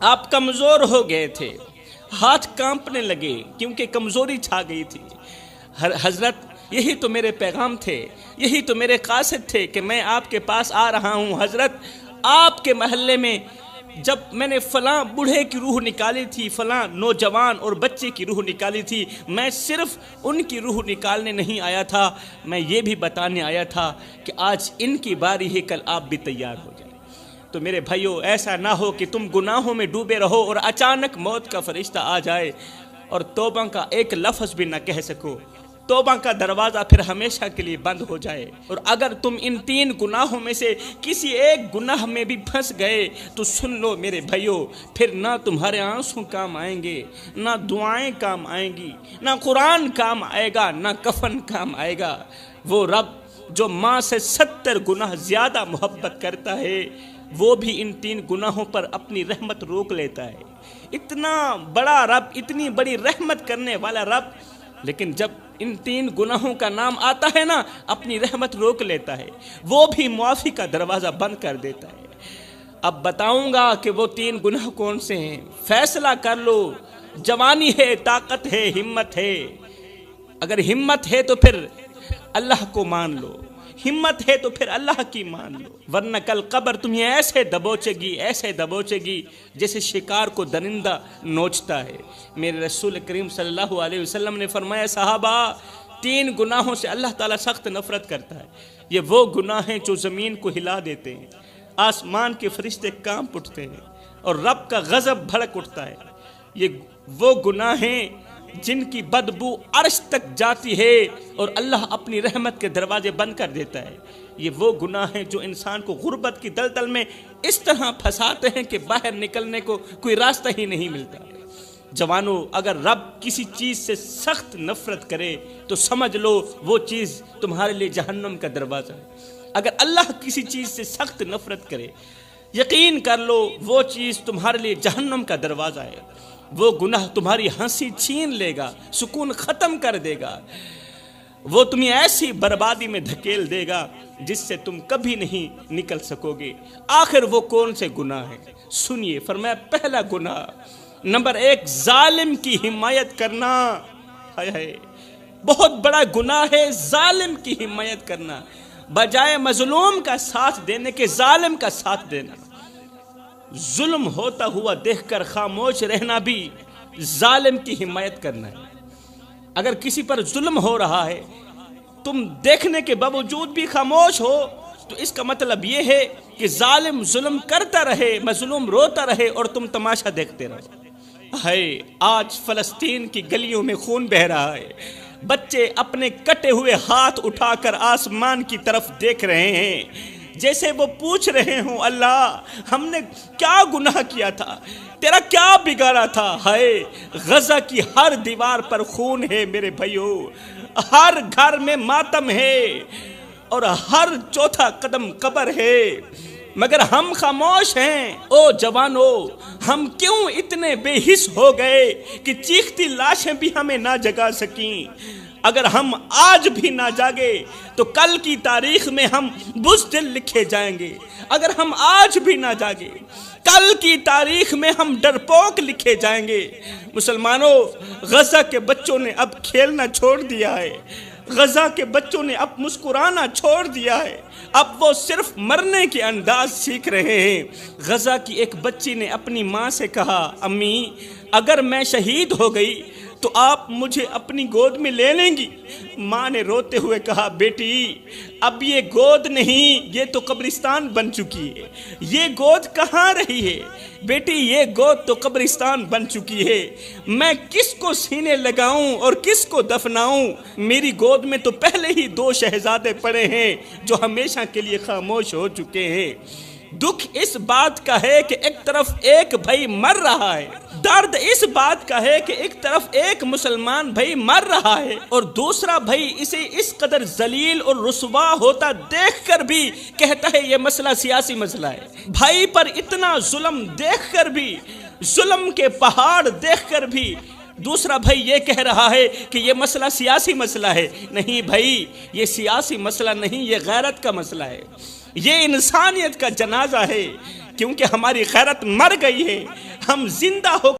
آپ کمزور ہو گئے تھے، ہاتھ کانپنے لگے کیونکہ کمزوری چھا گئی تھی۔ حضرت یہی تو میرے پیغام تھے، یہی تو میرے قاصد تھے کہ میں آپ کے پاس آ رہا ہوں۔ حضرت آپ کے محلے میں جب میں نے فلاں بوڑھے کی روح نکالی تھی، فلاں نوجوان اور بچے کی روح نکالی تھی، میں صرف ان کی روح نکالنے نہیں آیا تھا، میں یہ بھی بتانے آیا تھا کہ آج ان کی باری ہے، کل آپ بھی تیار ہو جائیں۔ تو میرے بھائیو، ایسا نہ ہو کہ تم گناہوں میں ڈوبے رہو اور اچانک موت کا فرشتہ آ جائے اور توبہ کا ایک لفظ بھی نہ کہہ سکو، توبہ کا دروازہ پھر ہمیشہ کے لیے بند ہو جائے۔ اور اگر تم ان 3 گناہوں میں سے کسی ایک گناہ میں بھی پھنس گئے تو سن لو میرے بھائیو، پھر نہ تمہارے آنسو کام آئیں گے، نہ دعائیں کام آئیں گی، نہ قرآن کام آئے گا، نہ کفن کام آئے گا۔ وہ رب جو ماں سے 70 گناہ زیادہ محبت کرتا ہے، وہ بھی ان 3 گناہوں پر اپنی رحمت روک لیتا ہے۔ اتنا بڑا رب، اتنی بڑی رحمت کرنے والا رب، لیکن جب ان 3 گناہوں کا نام آتا ہے نا، اپنی رحمت روک لیتا ہے، وہ بھی معافی کا دروازہ بند کر دیتا ہے۔ اب بتاؤں گا کہ وہ 3 گناہ کون سے ہیں، فیصلہ کر لو۔ جوانی ہے، طاقت ہے، ہمت ہے۔ اگر ہمت ہے تو پھر اللہ کو مان لو، ہمت ہے تو پھر اللہ کی مان لو، ورنہ کل قبر تمہیں ایسے دبوچے گی، ایسے دبوچے گی جیسے شکار کو درندہ نوچتا ہے۔ میرے رسول کریم صلی اللہ علیہ وسلم نے فرمایا، صحابہ 3 گناہوں سے اللہ تعالیٰ سخت نفرت کرتا ہے۔ یہ وہ گناہ ہیں جو زمین کو ہلا دیتے ہیں، آسمان کے فرشتے کانپ اٹھتے ہیں اور رب کا غضب بھڑک اٹھتا ہے۔ یہ وہ گناہ ہیں جن کی بدبو عرش تک جاتی ہے اور اللہ اپنی رحمت کے دروازے بند کر دیتا ہے۔ یہ وہ گناہ ہیں جو انسان کو غربت کی دلدل میں اس طرح پھنساتے ہیں کہ باہر نکلنے کو کوئی راستہ ہی نہیں ملتا۔ جوانو، اگر رب کسی چیز سے سخت نفرت کرے تو سمجھ لو وہ چیز تمہارے لیے جہنم کا دروازہ ہے۔ اگر اللہ کسی چیز سے سخت نفرت کرے، یقین کر لو وہ چیز تمہارے لیے جہنم کا دروازہ ہے۔ وہ گناہ تمہاری ہنسی چھین لے گا، سکون ختم کر دے گا، وہ تمہیں ایسی بربادی میں دھکیل دے گا جس سے تم کبھی نہیں نکل سکو گے۔ آخر وہ کون سے گناہ ہیں؟ سنیے، فرمایا پہلا گناہ، نمبر 1، ظالم کی حمایت کرنا۔ ہائے ہائے، بہت بڑا گناہ ہے ظالم کی حمایت کرنا، بجائے مظلوم کا ساتھ دینے کے ظالم کا ساتھ دینا۔ ظلم ہوتا ہوا دیکھ کر خاموش رہنا بھی ظالم کی حمایت کرنا ہے۔ اگر کسی پر ظلم ہو رہا ہے، تم دیکھنے کے باوجود بھی خاموش ہو تو اس کا مطلب یہ ہے کہ ظالم ظلم کرتا رہے، مظلوم روتا رہے اور تم تماشا دیکھتے رہو۔ ہائے، آج فلسطین کی گلیوں میں خون بہہ رہا ہے، بچے اپنے کٹے ہوئے ہاتھ اٹھا کر آسمان کی طرف دیکھ رہے ہیں، جیسے وہ پوچھ رہے ہوں، اللہ ہم نے کیا گناہ کیا تھا، تیرا کیا بگاڑا تھا۔ ہائے، غزہ کی ہر دیوار پر خون ہے میرے بھائیو، ہر گھر میں ماتم ہے اور ہر چوتھا قدم قبر ہے، مگر ہم خاموش ہیں۔ او جوانو، ہم کیوں اتنے بے حس ہو گئے کہ چیختی لاشیں بھی ہمیں نہ جگا سکیں؟ اگر ہم آج بھی نہ جاگے تو کل کی تاریخ میں ہم بزدل لکھے جائیں گے۔ اگر ہم آج بھی نہ جاگے، کل کی تاریخ میں ہم ڈرپوک لکھے جائیں گے۔ مسلمانوں، غزہ کے بچوں نے اب کھیلنا چھوڑ دیا ہے، غزہ کے بچوں نے اب مسکرانا چھوڑ دیا ہے، اب وہ صرف مرنے کے انداز سیکھ رہے ہیں۔ غزہ کی ایک بچی نے اپنی ماں سے کہا، امی اگر میں شہید ہو گئی تو آپ مجھے اپنی گود میں لے لیں گی؟ ماں نے روتے ہوئے کہا، بیٹی اب یہ گود نہیں، یہ تو قبرستان بن چکی ہے، یہ گود کہاں رہی ہے بیٹی، یہ گود تو قبرستان بن چکی ہے، میں کس کو سینے لگاؤں اور کس کو دفناؤں؟ میری گود میں تو پہلے ہی 2 شہزادے پڑے ہیں جو ہمیشہ کے لیے خاموش ہو چکے ہیں۔ دکھ اس بات کا ہے کہ ایک طرف ایک بھائی مر رہا ہے، درد اس بات کا ہے کہ ایک طرف ایک مسلمان بھائی مر رہا ہے اور دوسرا بھائی اسے اس قدر ذلیل اور رسوا ہوتا دیکھ کر بھی کہتا ہے یہ مسئلہ سیاسی مسئلہ ہے۔ بھائی پر اتنا ظلم دیکھ کر بھی، ظلم کے پہاڑ دیکھ کر بھی دوسرا بھائی یہ کہہ رہا ہے کہ یہ مسئلہ سیاسی مسئلہ ہے۔ نہیں بھائی، یہ سیاسی مسئلہ نہیں، یہ غیرت کا مسئلہ ہے، یہ انسانیت کا جنازہ ہے، کیونکہ ہماری غیرت مر گئی ہے، ہم زندہ ہو